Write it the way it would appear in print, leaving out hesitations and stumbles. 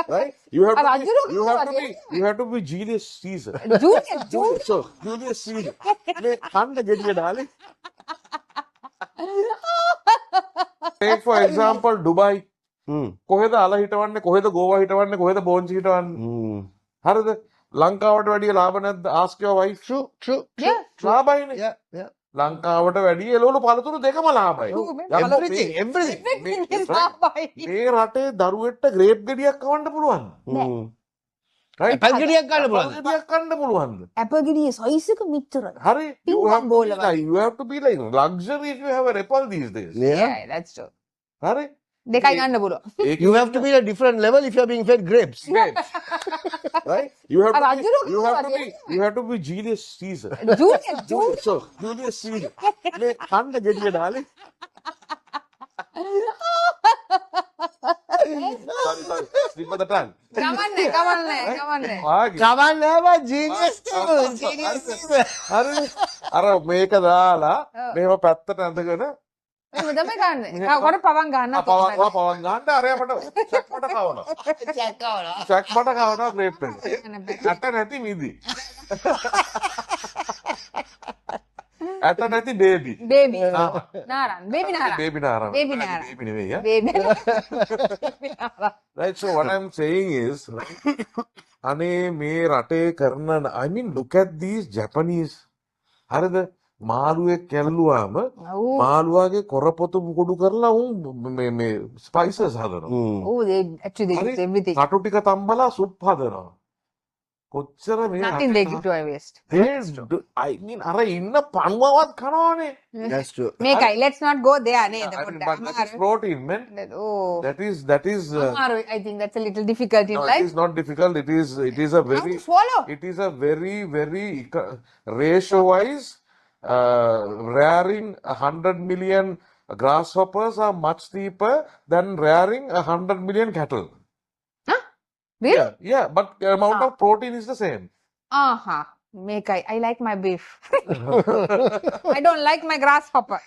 Right? You have to be, රජුරු you have to be Julius Caesar. Junior So, Julius Caesar. මේ කන්න ගෙඩිය ඩාලේ. Take for example Dubai. කොහෙද අල හිටවන්නේ කොහෙද ගෝවා හිටවන්නේ කොහෙද බෝන්චි හිටවන්නේ හරිද ලංකාවට වැඩිය ලාභ නැද්ද ask your wife True. ලාභයිනේ Yeah. ලංකාවට වැඩිය එළවලු පළතුරු දෙකම ලාභයි Everything. මේ රටේ දරුවෙක්ට ග්‍රේප් ගෙඩියක් කවන්න පුළුවන් Apple ගෙඩියක් ගන්න පුළුවන්ද? ගෙඩියක් කන්න පුළුවන්ද ඇපල් ගෙඩියේ සයිස් එක මෙච්චරයි. හරි you Ping have pong ball to be like, you have to be like luxury if you have an apple these days Yeah. Yeah, that's true. හරි දෙකයි ගන්න පුළුවන්. ඒක You have to be at a different level if you are being fed grapes. grapes. Right? You have to රජුරු be, you have to be Julius Caesar. Junior So, Julius Caesar. මේ කන්න ගෙඩිය ඩාලේ. Sorry. Slip of the tongue. කමන්නේ. ආගේ. කවන්නේ නැහැ genius හරි. අර මේක දාලා මේව පැත්තට ඇඳගෙන එහෙම තමයි ගන්න. කොට පවන් ගන්න. පවන් ගන්න අරයකට චක්මට කවනවා. චක්මට කවනවා ග්‍රේප් එක. ඇට නැති මිදි. ඇට නැති බේබි. බේබි. නාරන්. බේබි නාරන්. බේබි නාරං. Baby නාරං. බේබි නෙවෙයි යා. Baby. Right, so what I'm saying is, අනේ මේ රටේ කරන I mean look at these Japanese හරිද මාළුවෙක් කැල්ලුවාම මාළුවාගේ කොරපොතු මුකුඩු කරලා උන් මේ ස්පයිසස් හදනවා. Oh, they actually they use everything. කටු ටික තම්බලා සුප් හදනවා. කොච්චර මේ Nothing they give to our waste. I mean අර ඉන්න පණුවවත් කනවනේ. That's true. මේකයි. Let's not go there නේද I mean, පොඩ්ඩක්. but that is protein, man. Oh. That is I think that's a little difficult in no, it life. is not difficult. It is a How very to swallow? it is a very ratio wise rearing 100 million grasshoppers are much cheaper than rearing 100 million cattle. Huh? Really? Yeah, but the amount of protein is the same. මේකයි. I like my beef. I don't like my grasshopper.